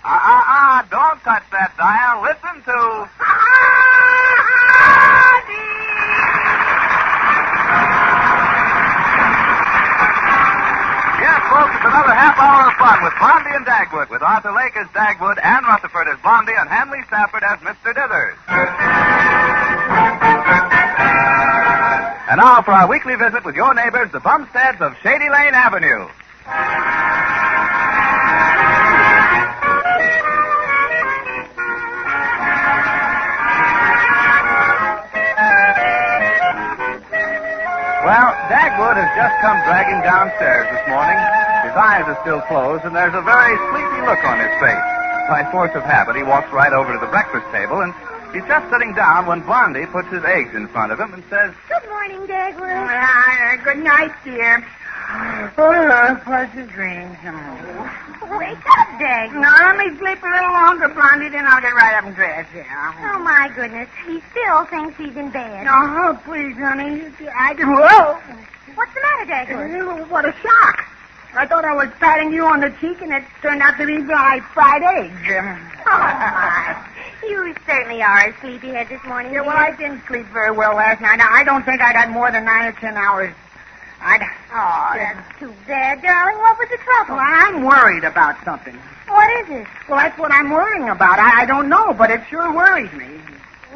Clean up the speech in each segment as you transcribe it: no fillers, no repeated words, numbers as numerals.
Don't touch that dial. Listen to... Yes, folks, it's another half hour of fun with Blondie and Dagwood, with Arthur Lake as Dagwood, Ann Rutherford as Blondie, and Hanley Stafford as Mr. Dithers. And now for our weekly visit with your neighbors, the Bumsteads of Shady Lane Avenue. Well, Dagwood has just come dragging downstairs this morning. His eyes are still closed, and there's a very sleepy look on his face. By force of habit, he walks right over to the breakfast table, and he's just sitting down when Blondie puts his eggs in front of him and says, Good morning, Dagwood. Good night, dear. Oh, what's a dream? Wake up, Dagwood. No, let me sleep a little longer, Blondie, then I'll get right up and dress, Oh, my goodness. He still thinks he's in bed. Oh, please, honey. Whoa. What's the matter, Dagwood? What a shock. I thought I was patting you on the cheek, and it turned out to be my fried eggs. Oh, my. You certainly are a sleepyhead this morning. Yeah, well, I didn't sleep very well last night. I don't think I got more than 9 or 10 hours. Oh, that's too bad, darling. What was the trouble? Well, I'm worried about something. What is it? Well, that's what I'm worrying about. I don't know, but it sure worries me.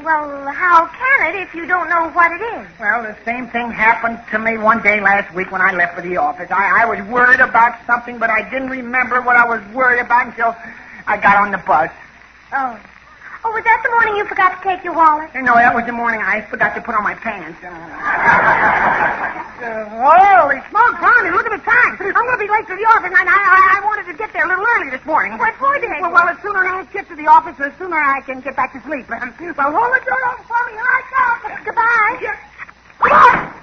Well, how can it if you don't know what it is? Well, the same thing happened to me one day last week when I left for the office. I was worried about something, but I didn't remember what I was worried about until I got on the bus. Oh. Oh, was that the morning you forgot to take your wallet? No, that was the morning I forgot to put on my pants. Holy smoke, Blondie, look at the time. I'm going to be late to the office, and I wanted to get there a little early this morning. What for, Dad? Well, the sooner I get to the office, the sooner I can get back to sleep. Well, hold the door open for me. Here I come. Goodbye. Come on.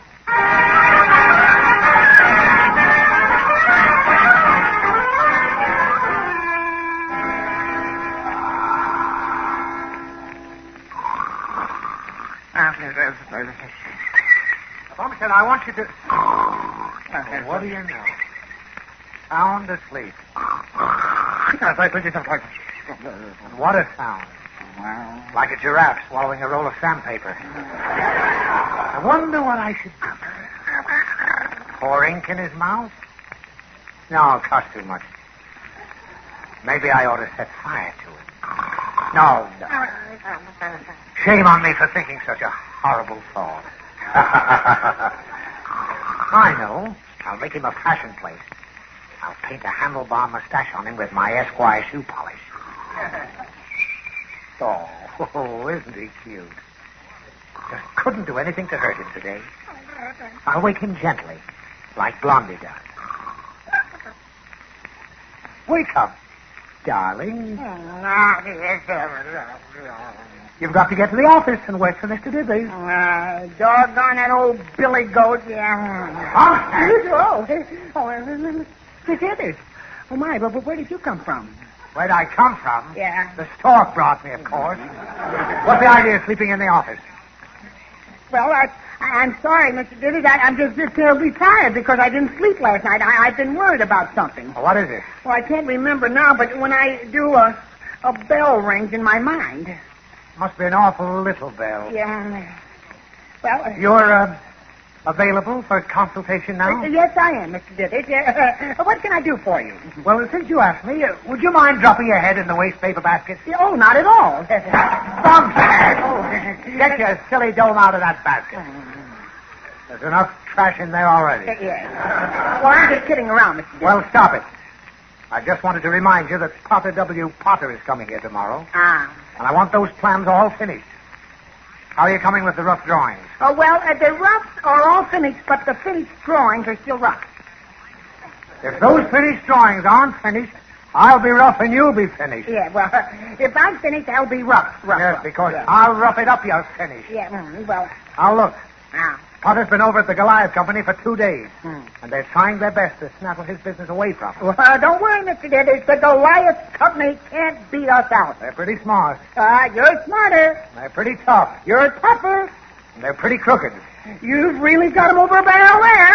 Bumpton, I want you to... What do you know? Sound asleep. What a sound. Like a giraffe swallowing a roll of sandpaper. I wonder what I should do. Pour ink in his mouth? No, it costs too much. Maybe I ought to set fire to it. No. Shame on me for thinking such a horrible thought. I know. I'll make him a fashion plate. I'll paint a handlebar mustache on him with my Esquire shoe polish. Oh, isn't he cute? Just couldn't do anything to hurt him today. I'll wake him gently, like Blondie does. Wake up, darling. You've got to get to the office and wait for Mr. Dithers. Doggone that old Billy Goat. Mr. Dithers. Oh, my, but where did you come from? Where'd I come from? Yeah. The stork brought me, of course. What's the idea of sleeping in the office? Well, I'm sorry, Mr. Dithers. I'm just terribly tired because I didn't sleep last night. I've been worried about something. Well, what is it? Well, I can't remember now, but when I do, a bell rings in my mind. Must be an awful little bell. Yeah. Well... You're, available for consultation now? Yes, I am, Mr. Dithers. What can I do for you? Well, since you asked me, would you mind dropping your head in the waste paper basket? Oh, not at all. Get your silly dome out of that basket. There's enough trash in there already. Yes. Well, I'm just kidding around, Mr. Dithers. Well, stop it. I just wanted to remind you that Potter W. Potter is coming here tomorrow. And I want those plans all finished. How are you coming with the rough drawings? Oh, well, the roughs are all finished, but the finished drawings are still rough. If those finished drawings aren't finished, I'll be rough and you'll be finished. Yeah, well, if I'm finished, I'll be rough. Yes, because I'll rough it up, you're finished. Yeah, well... Now, look. Potter's been over at the Goliath Company for 2 days, and they're trying their best to snaffle his business away from him. Well, don't worry, Mr. Dithers. The Goliath Company can't beat us out. They're pretty smart. You're smarter. They're pretty tough. You're tougher. And they're pretty crooked. You've really got them over a barrel there.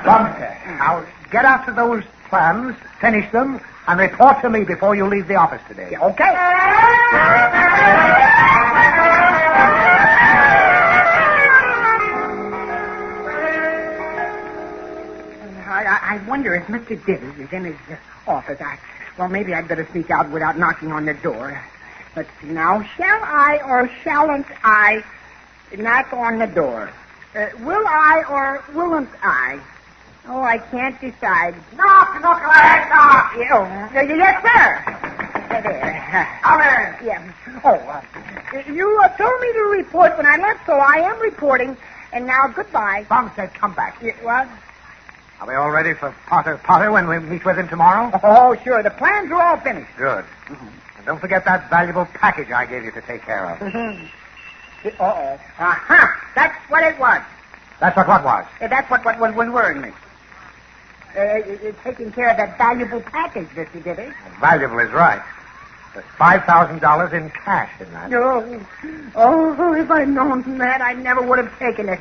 Bumster, now get after those plans, finish them, and report to me before you leave the office today. Yeah, okay. I wonder if Mr. Dithers is in his office. Well, maybe I'd better sneak out without knocking on the door. Let's see now. Shall I or shalln't I knock on the door? Will I or willn't I? Oh, I can't decide. Knock, knock. Yes, sir. There. Come in. Yeah. Oh, you told me to report when I left, so I am reporting. And now, goodbye. Tom said come back. What? Are we all ready for Potter when we meet with him tomorrow? Oh, sure. The plans are all finished. Good. Mm-hmm. And don't forget that valuable package I gave you to take care of. Uh-oh. Uh-huh. That's what it was. That's what was? That's what was worrying me. Taking care of that valuable package, Mr. Diddy. Valuable is right. There's $5,000 in cash in that. Oh, if I'd known that, I never would have taken it.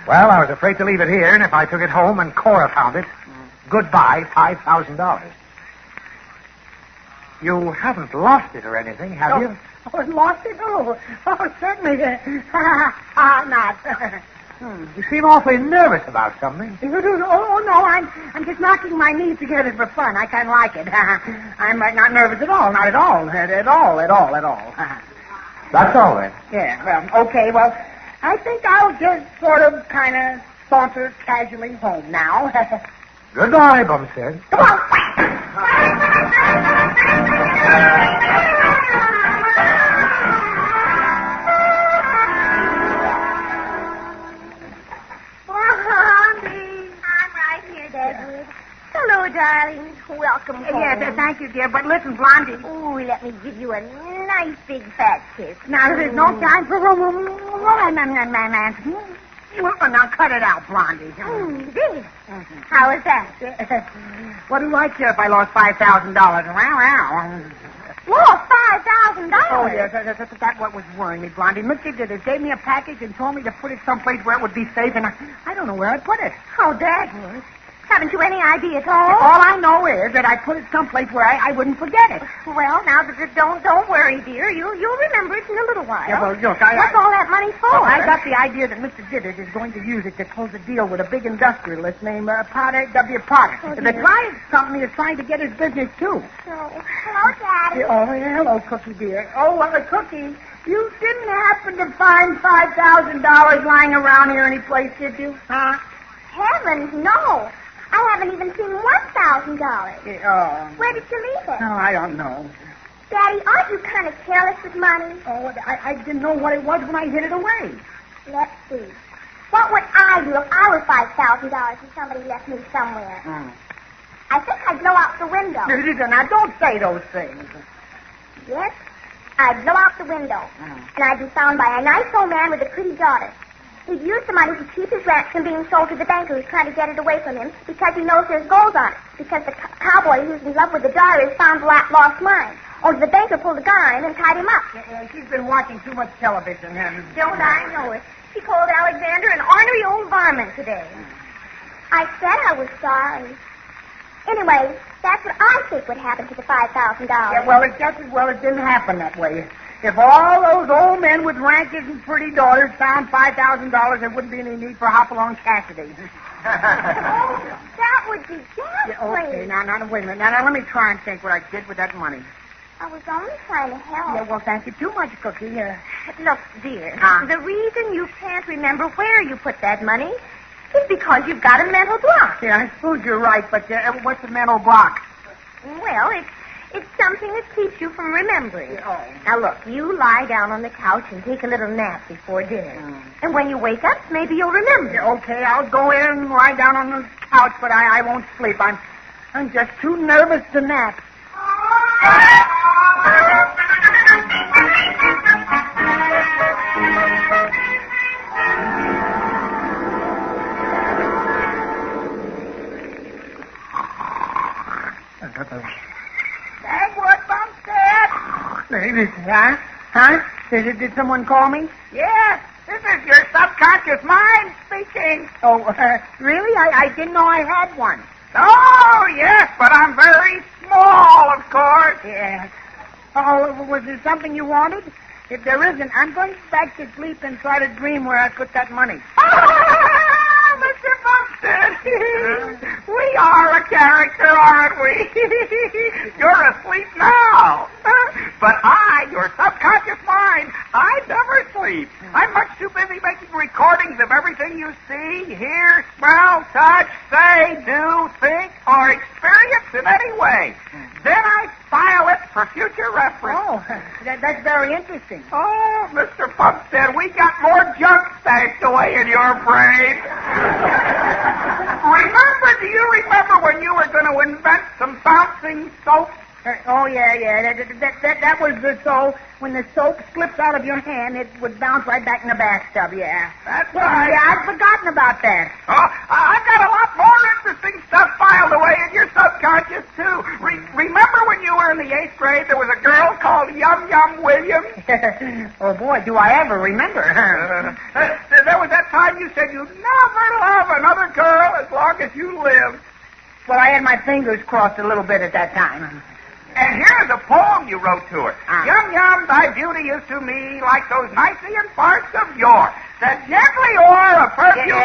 Well, I was afraid to leave it here, and if I took it home and Cora found it, goodbye, $5,000. You haven't lost it or anything, have you? Oh, lost it? Oh, certainly. Not. You seem awfully nervous about something. Oh, no, I'm just knocking my knees together for fun. I kind of like it. I'm not nervous at all. Not at all. At all. That's all, then. Yeah, well, okay, well, I think I'll just sort of kind of saunter casually home now. Goodbye, Bumstead. Come on. Hello, darling. Welcome home. Yes, thank you, dear. But listen, Blondie. Oh, let me give you a nice big fat kiss. Now, there's no time for romance. Now, cut it out, Blondie. This. How is that? What do I care if I lost $5,000? Lost $5,000? Oh, yes, that's what was worrying me, Blondie. Mr. Dithers gave me a package and told me to put it someplace where it would be safe, and I don't know where I'd put it. Oh, Dagwood. Haven't you any idea at all? All I know is that I put it someplace where I wouldn't forget it. Well, now, don't worry, dear. You'll remember it in a little while. Yeah, well, look, what's all that money for? Well, I got the idea that Mr. Dithers is going to use it to close a deal with a big industrialist named Potter W. Potter. Oh, the client company is trying to get his business, too. Hello, Daddy. Hello, Cookie, dear. Oh, well, Cookie, you didn't happen to find $5,000 lying around here any place, did you? Huh? Heavens, no. I haven't even seen $1,000. Where did you leave it? Oh, I don't know. Daddy, aren't you kind of careless with money? Oh, I didn't know what it was when I hid it away. Let's see. What would I do if I were $5,000 and somebody left me somewhere? I think I'd blow out the window. Now, don't say those things. Yes, I'd blow out the window. And I'd be found by a nice old man with a pretty daughter. He'd use the money to keep his ranch from being sold to the banker who's trying to get it away from him because he knows there's gold on it. Because the cowboy who's in love with the daughter has found the lost mine. Only the banker pulled a gun on him and tied him up. She's been watching too much television, hasn't she? Don't I know it? She called Alexander an ornery old varmint today. I said I was sorry. Anyway, that's what I think would happen to the $5,000. Yeah, well, it just as well it didn't happen that way. If all those old men with ranches and pretty daughters found $5,000, there wouldn't be any need for Hopalong Cassidy. That would be ghastly. Okay, now, wait a minute. Now, let me try and think what I did with that money. I was only trying to help. Yeah, well, thank you too much, Cookie. Look, dear, the reason you can't remember where you put that money is because you've got a mental block. Yeah, I suppose you're right, but what's a mental block? Well, it's something that keeps you from remembering. Oh. Now, look, you lie down on the couch and take a little nap before dinner. And when you wake up, maybe you'll remember. Yeah, okay, I'll go in and lie down on the couch, but I won't sleep. I'm just too nervous to nap. Dagwood, Bumstead. Huh? Did someone call me? Yes, this is your subconscious mind speaking. Oh, really? I didn't know I had one. Oh, yes, but I'm very small, of course. Yes. Oh, was there something you wanted? If there isn't, I'm going back to sleep and try to dream where I put that money. Mr. Bumstead, we are a character, aren't we? You're asleep now. But I, your subconscious mind, I never sleep. I'm much too busy making recordings of everything you see, hear, smell, touch, say, do, think, or experience in any way. Then I file it for future reference. Oh, that's very interesting. Oh, Mr. Bumstead, we got more junk stashed away in your brain. Do you remember when you were going to invent some bouncing soap? Oh, yeah. That was the soap. When the soap slips out of your hand, it would bounce right back in the bathtub, yeah. That's right. Yeah, I'd forgotten about that. Oh, I've got a lot more interesting stuff filed away in your subconscious, too. Remember when you were in the 8th grade, there was a girl called Yum Yum Williams? Oh, boy, do I ever remember. There was that time you said you'd never love another girl as long as you lived. Well, I had my fingers crossed a little bit at that time. And here's a poem you wrote to her. Yum, yum, thy beauty is to me like those Nicean parts of yore, that gently o'er a perfume...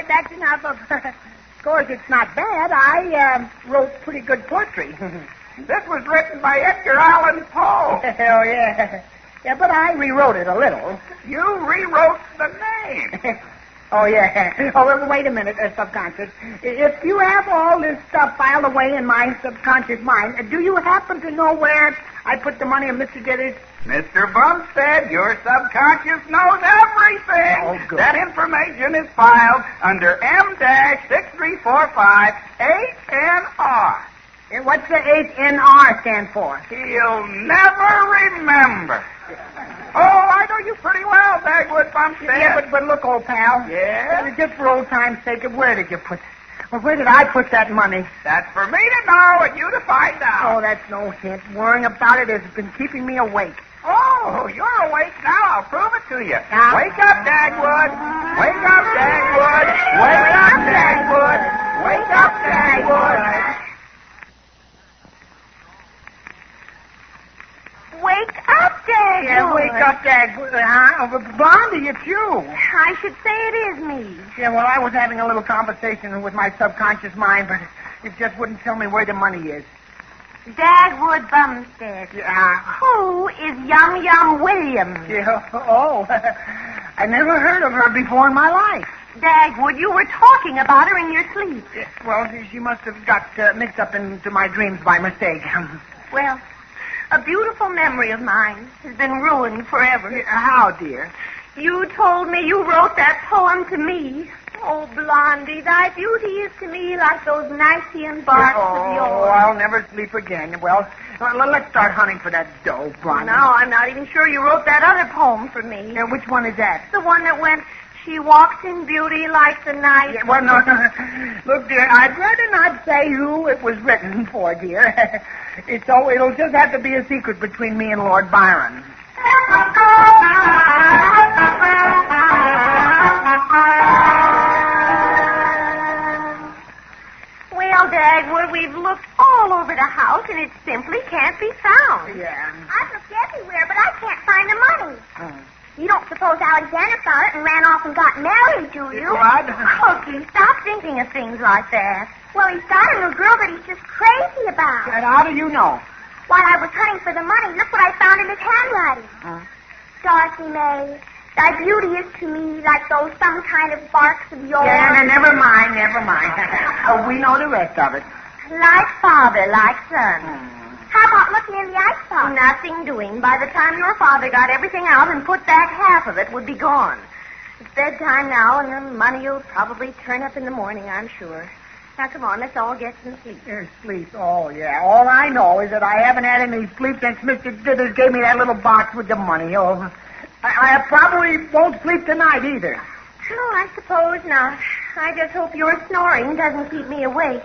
That's enough of... Of course, it's not bad. I wrote pretty good poetry. This was written by Edgar Allan Poe. Oh, yeah. Yeah, but I rewrote it a little. You rewrote the name. Oh, yeah. Oh, well, wait a minute, subconscious. If you have all this stuff filed away in my subconscious mind, do you happen to know where I put the money of Mr. Dithers? Mr. Bumstead, your subconscious knows everything. Oh, good. That information is filed under M-6345-8NR. What's the HNR stand for? He'll never remember. Oh, I know you pretty well, Dagwood Bumstead. Yeah, but look, old pal. Yeah? Just for old time's sake, where did I put that money? That's for me to know and you to find out. Oh, that's no hint. Worrying about it has been keeping me awake. Oh, you're awake now. I'll prove it to you. Now? Wake up, Dagwood. Wake up, Dagwood. Wake up, Dagwood. Wake up, Dagwood. Wake up, Dagwood. Yeah, wake up, Dagwood. Blondie, it's you. I should say it is me. Yeah, well, I was having a little conversation with my subconscious mind, but it just wouldn't tell me where the money is. Dagwood Bumstead. Yeah. Who is Yum Yum Williams? Yeah. Oh, I never heard of her before in my life. Dagwood, you were talking about her in your sleep. Yeah, well, she must have got mixed up into my dreams by mistake. Well, a beautiful memory of mine has been ruined forever. How, dear? You told me you wrote that poem to me. Oh, Blondie, thy beauty is to me like those Nicean barks of yore. Oh, I'll never sleep again. Well, let's start hunting for that dough, Blondie. No, I'm not even sure you wrote that other poem for me. Which one is that? The one that went, she walks in beauty like the night. Yeah, well, no. Look, dear, I'd rather not say who it was written for, dear. It'll just have to be a secret between me and Lord Byron. Well, Dagwood, we've looked all over the house, and it simply can't be found. Yeah. I've looked everywhere, but I can't find the money. You don't suppose Alexander found it and ran off and got married, do you? What? Cookie, stop thinking of things like that. Well, he's got a new girl that he's just crazy about. And how do you know? While I was hunting for the money, look what I found in his handwriting. Dorothy May, thy beauty is to me like those some kind of barks of yore. Yeah, never mind. We know the rest of it. Like father, like son. How about looking in the icebox? Nothing doing. By the time your father got everything out and put back half of it, would be gone. It's bedtime now, and the money will probably turn up in the morning, I'm sure. Now, come on, let's all get some sleep. Sleep. Oh, yeah. All I know is that I haven't had any sleep since Mr. Dithers gave me that little box with the money. Oh, I probably won't sleep tonight either. Oh, I suppose not. I just hope your snoring doesn't keep me awake.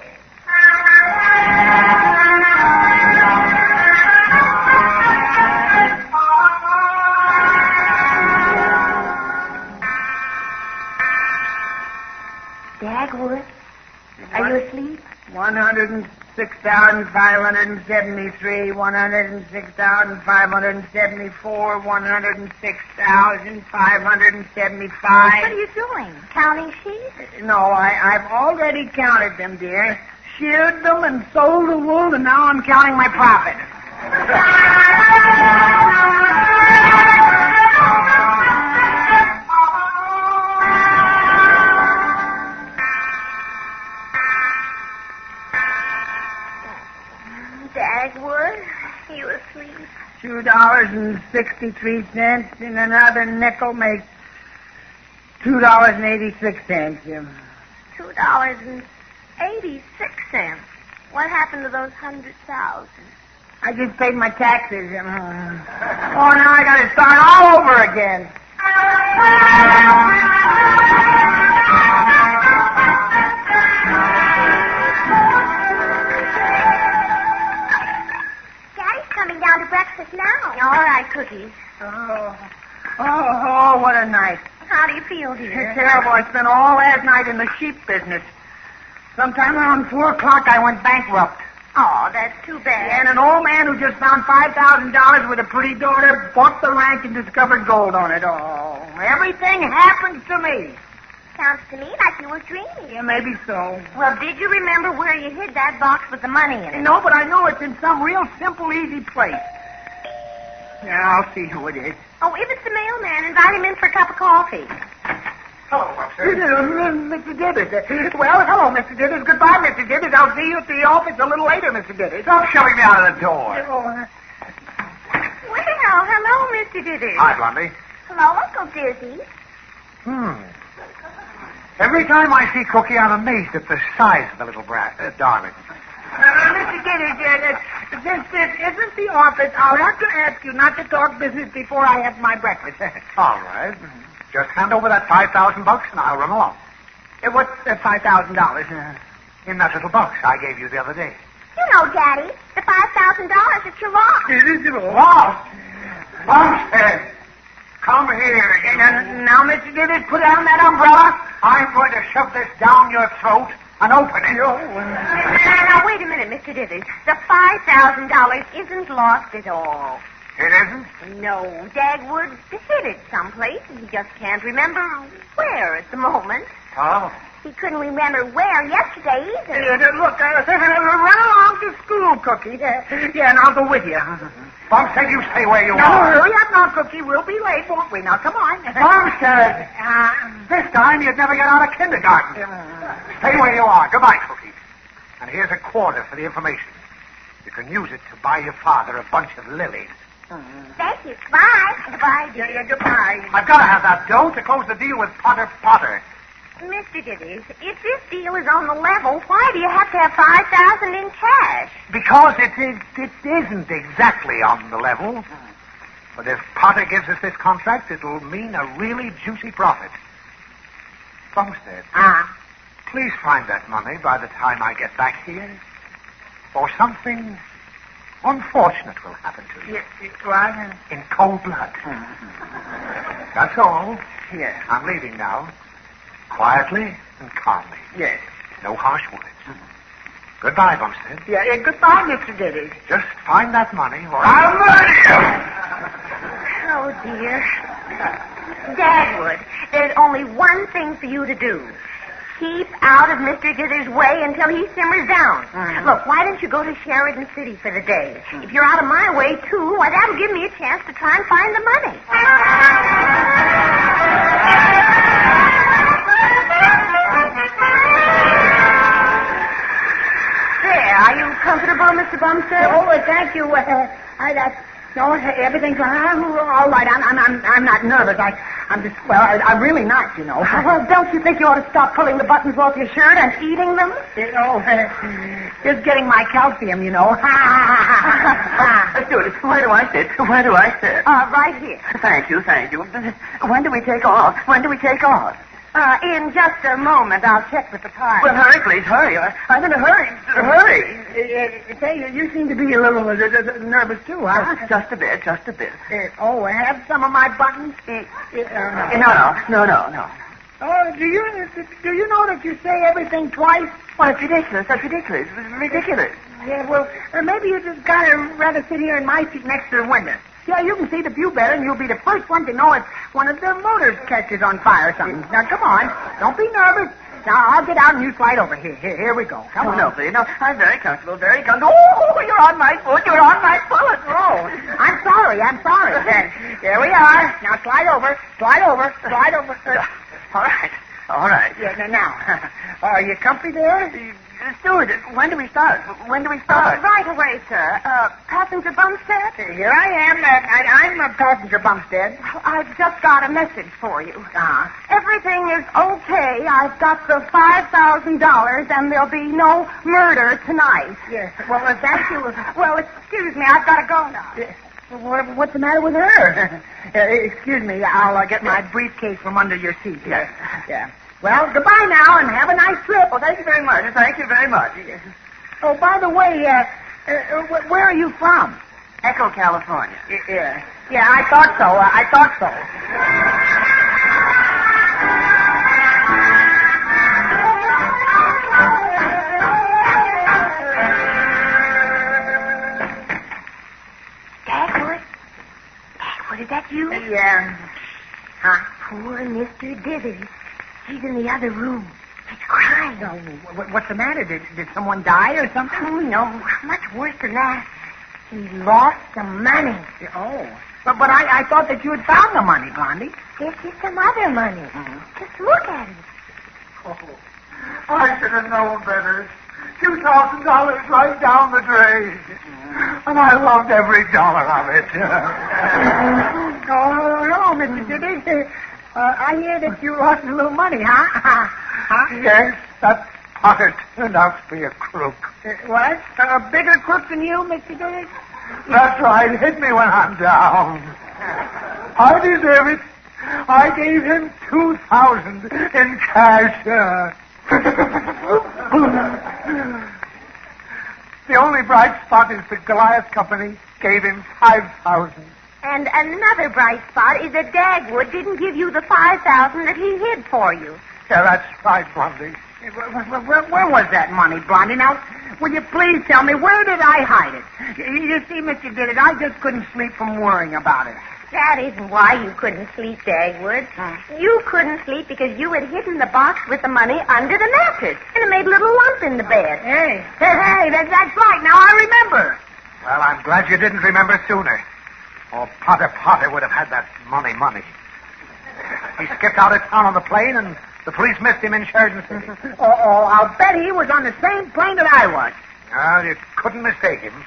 Dagwood, 106,573, 106,574, 106,575. What are you doing? Counting sheep? No, I've already counted them, dear. Sheared them and sold the wool, and now I'm counting my profit. Dagwood, you asleep? $2.63 and another nickel makes $2.86. $2.86. What happened to those 100,000? I just paid my taxes. Oh, now I got to start all over again. Daddy's coming down to breakfast now. All right, cookies. Oh, what a night. How do you feel, dear? It's terrible. I spent all last night in the sheep business. Sometime around 4 o'clock, I went bankrupt. Oh, that's too bad. And an old man who just found $5,000 with a pretty daughter bought the ranch and discovered gold on it. Oh, everything happened to me. Sounds to me like you were dreaming. Yeah, maybe so. Well, did you remember where you hid that box with the money in it? No, but I know it's in some real simple, easy place. Yeah, I'll see who it is. Oh, if it's the mailman, invite him in for a cup of coffee. Hello, Buster. Mr. Dithers. Well, hello, Mr. Dithers. Goodbye, Mr. Dithers. I'll see you at the office a little later, Mr. Dithers. Stop shoving me out of the door. Well, hello, Mr. Dithers. Hi, Blondie. Hello, Uncle Dizzy. Every time I see Cookie, I'm amazed at the size of the little darling. Mr. Dithers, since this isn't the office, I'll have to ask you not to talk business before I have my breakfast. All right. Just hand over that $5,000 and I'll run along. What's $5,000? In that little box I gave you the other day. You know, Daddy, the $5,000 that you lost. Lost? Bumstead, come here. Now, Mr. Dithers, put down that umbrella. I'm going to shove this down your throat and open it. Now, wait a minute, Mr. Dithers. The $5,000 isn't lost at all. It isn't? No, Dagwood hid it someplace, and he just can't remember where at the moment. Oh? He couldn't remember where yesterday either. Look, run along to school, Cookie. Yeah, and I'll go with you. Bumstead, you stay where you No, are. hurry up now, Cookie. We'll be late, won't we? Now, come on. Bumstead! This time you'd never get out of kindergarten. Stay where you are. Goodbye, Cookie. And here's a quarter for the information. You can use it to buy your father a bunch of lilies. Thank you. Goodbye. Goodbye, dear. Yeah, goodbye. I've got to have that dough to close the deal with Potter. Mr. Dithers, if this deal is on the level, why do you have to have $5,000 in cash? Because it isn't exactly on the level. But if Potter gives us this contract, it'll mean a really juicy profit. Bumstead, please find that money by the time I get back here. Or something unfortunate will happen to you. What? In cold blood. That's all. Yes. I'm leaving now. Quietly and calmly. Yes. No harsh words. Goodbye, Bumstead. Yeah, goodbye, Mr. Diddy. Just find that money or I'll murder you! Oh, dear. Dagwood, there's only one thing for you to do. Keep out of Mr. Dithers' way until he simmers down. Look, why don't you go to Sheridan City for the day? If you're out of my way, too, why, that'll give me a chance to try and find the money. There, are you comfortable, Mr. Bumstead? Oh, thank you. Everything's all right. I'm not nervous. I'm just, I'm really not, you know. Well, don't you think you ought to stop pulling the buttons off your shirt and eating them? Just getting my calcium, you know. Let's do it. Where do I sit? Right here. Thank you. When do we take off? In just a moment, I'll check with the pilot. Well, hurry, please, hurry. I'm in a hurry. Say, you seem to be a little nervous, too, huh? Just a bit. Have some of my buttons? No. Oh, do you know that you say everything twice? Well, it's ridiculous. That's ridiculous. It's ridiculous. Yeah, well, maybe you just gotta rather sit here in my seat next to the window. Yeah, you can see the view better, and you'll be the first one to know if one of the motors catches on fire or something. Now, come on. Don't be nervous. Now, I'll get out and you slide over. Here we go. Come on. No, please. No, I'm very comfortable, very comfortable. Oh, you're on my foot. You're on my foot. Oh, I'm sorry. There we are. Now, slide over. All right. Yeah, now, are you comfy there? Steward, when do we start? Right away, sir. Passenger Bumstead? Here I am. I'm a passenger Bumstead. I've just got a message for you. Uh-huh. Everything is okay. I've got the $5,000, and there'll be no murder tonight. Yes. Well, thank you. Well, excuse me. I've got to go now. What's the matter with her? Excuse me. I'll get my briefcase from under your seat. Yes. Yeah. Well, goodbye now, and have a nice trip. Well, thank you very much. Thank you very much. Oh, by the way, where are you from? Echo, California. Yeah, I thought so. Dagwood, is that you? Yeah. Huh? Poor Mr. Dithers. He's in the other room. He's crying. Oh, what's the matter? Did someone die or something? Oh, no. Much worse than that. He lost some money. Oh. But I thought that you had found the money, Blondie. This is some other money. Just look at it. Oh, I should have known better. $2,000 right down the drain. And I loved every dollar of it. Oh, hello, Mr. Dithers. I hear that you lost a little money, huh? Yes, that potter turned out to be a crook. What? A bigger crook than you, Mr. Dithers? That's right. Hit me when I'm down. I deserve it. I gave him $2,000 in cash. The only bright spot is the Goliath Company gave him $5,000. And another bright spot is that Dagwood didn't give you the $5,000 that he hid for you. Yeah, that's right, Blondie. Where was that money, Blondie? Now, will you please tell me, where did I hide it? You see, Mr. Dithers, I just couldn't sleep from worrying about it. That isn't why you couldn't sleep, Dagwood. You couldn't sleep because you had hidden the box with the money under the mattress, and it made a little lump in the bed. Hey, that's right. Now I remember. Well, I'm glad you didn't remember sooner. Or Potter would have had that money. He skipped out of town on the plane, and the police missed him in Sheridan City. I'll bet he was on the same plane that I was. No, you couldn't mistake him.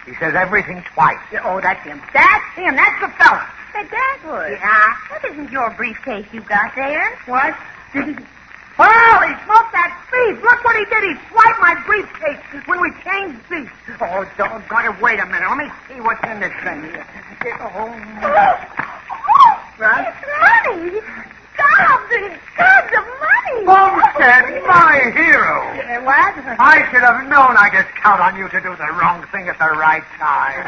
He says everything twice. Oh, that's him. That's the fella. Hey, Dagwood. Yeah? That isn't your briefcase you got there. What? Oh, he smoked that thief. Look what he did. He swiped my briefcase when we changed seats. Oh, doggone it. Wait a minute. Let me see what's in this thing. Right? It's money. Gobs and gobs of money. Bumstead, my hero. What? I should have known I could count on you to do the wrong thing at the right time.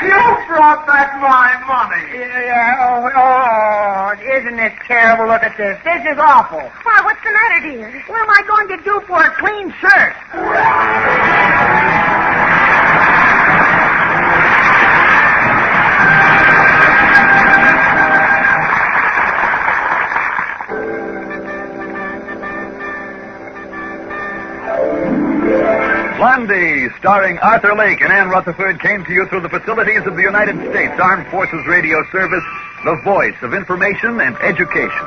You brought back my money. Yeah, oh, isn't this terrible? Look at this. This is awful. Why, what's the matter, dear? What am I going to do for a clean shirt? Blondie, starring Arthur Lake and Ann Rutherford, came to you through the facilities of the United States Armed Forces Radio Service, the voice of information and education.